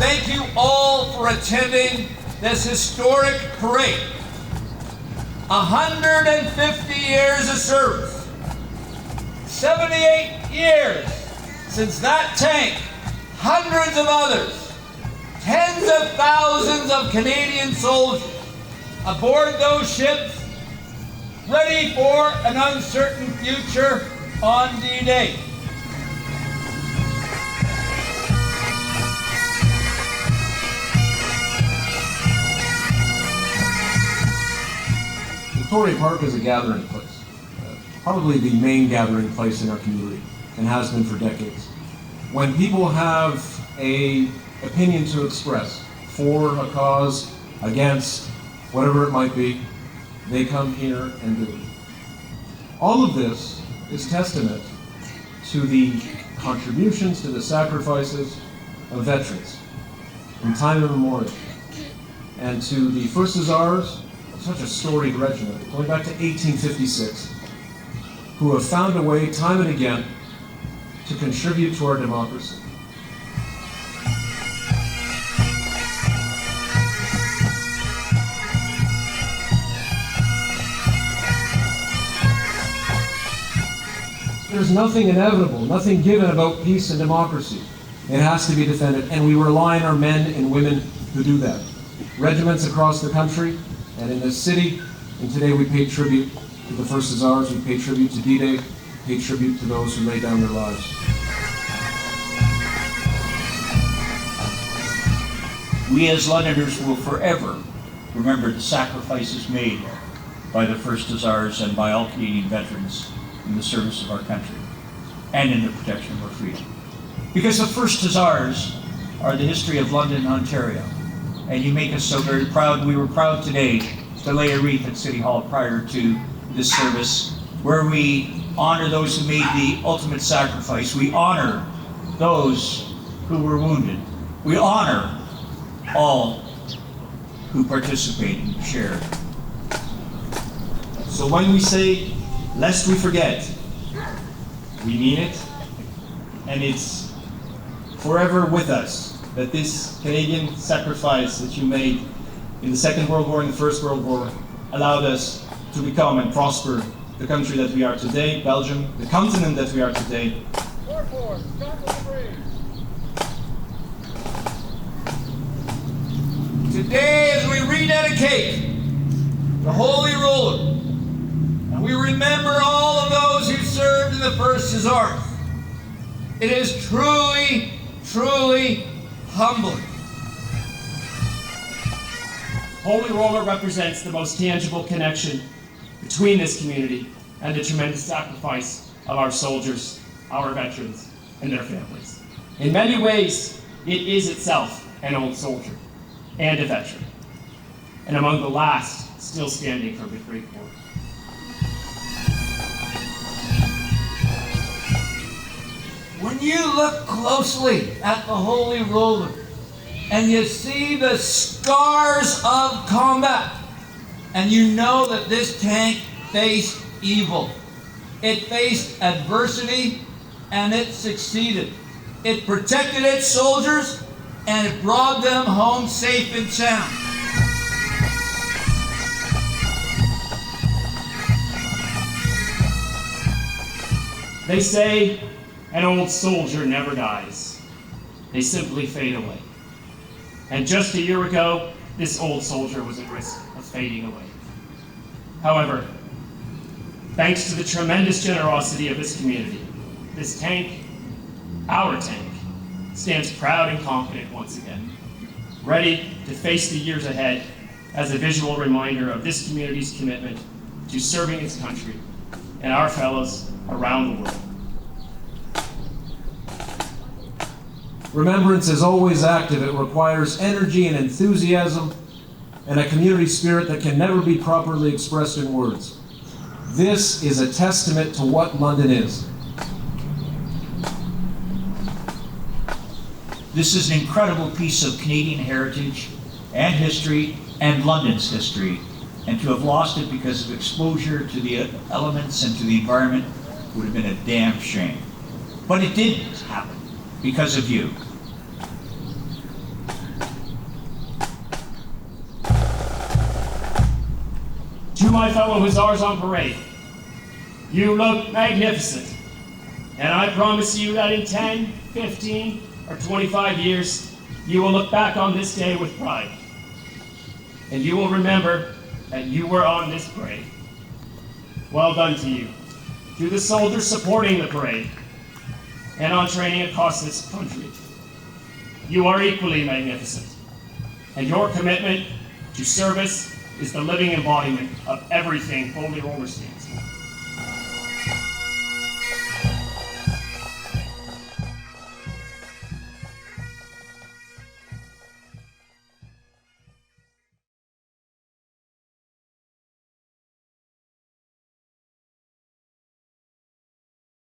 thank you all for attending this historic parade. 150 years of service, 78 years since that tank, hundreds of others, tens of thousands of Canadian soldiers aboard those ships, ready for an uncertain future on D-Day. Victoria Park is a gathering place, probably the main gathering place in our community, and has been for decades. When people have an opinion to express for a cause, against, whatever it might be, they come here and do it. All of this is testament to the contributions, to the sacrifices of veterans from time immemorial, and to the First Hussars, such a storied regiment, going back to 1856, who have found a way time and again to contribute to our democracy. There's nothing inevitable, nothing given about peace and democracy. It has to be defended, and we rely on our men and women who do that. Regiments across the country and in this city, and today we pay tribute to the First Hussars, we pay tribute to D-Day, pay tribute to those who laid down their lives. We as Londoners will forever remember the sacrifices made by the First Hussars and by all Canadian veterans in the service of our country and in the protection of our freedom. Because the First Hussars are the history of London, Ontario. And you make us so very proud. We were proud today to lay a wreath at City Hall prior to this service, where we honor those who made the ultimate sacrifice. We honor those who were wounded. We honor all who participated and shared. So when we say, lest we forget, we mean it, and it's forever with us. That this Canadian sacrifice that you made in the Second World War and the First World War allowed us to become and prosper the country that we are today, Belgium, the continent that we are today. Today, as we rededicate the Holy Roller, and we remember all of those who served in the First Hussars, it is truly, truly humbling. Holy Roller represents the most tangible connection between this community and the tremendous sacrifice of our soldiers, our veterans, and their families. In many ways, it is itself an old soldier and a veteran, and among the last still standing from the Great War. When you look closely at the Holy Roller and you see the scars of combat, and you know that this tank faced evil, it faced adversity, and it succeeded. It protected its soldiers, and it brought them home safe and sound. They say an old soldier never dies. They simply fade away. And just a year ago, this old soldier was at risk of fading away. However, thanks to the tremendous generosity of this community, this tank, our tank, stands proud and confident once again, ready to face the years ahead as a visual reminder of this community's commitment to serving its country and our fellows around the world. Remembrance is always active. It requires energy and enthusiasm and a community spirit that can never be properly expressed in words. This is a testament to what London is. This is an incredible piece of Canadian heritage and history and London's history, and to have lost it because of exposure to the elements and to the environment would have been a damn shame. But it didn't happen because of you. my fellow hussars on parade, you look magnificent. And I promise you that in 10, 15, or 25 years, you will look back on this day with pride. And you will remember that you were on this parade. Well done to you, to the soldiers supporting the parade, and on training across this country. You are equally magnificent, and your commitment to service is the living embodiment of everything Holy Roller stands.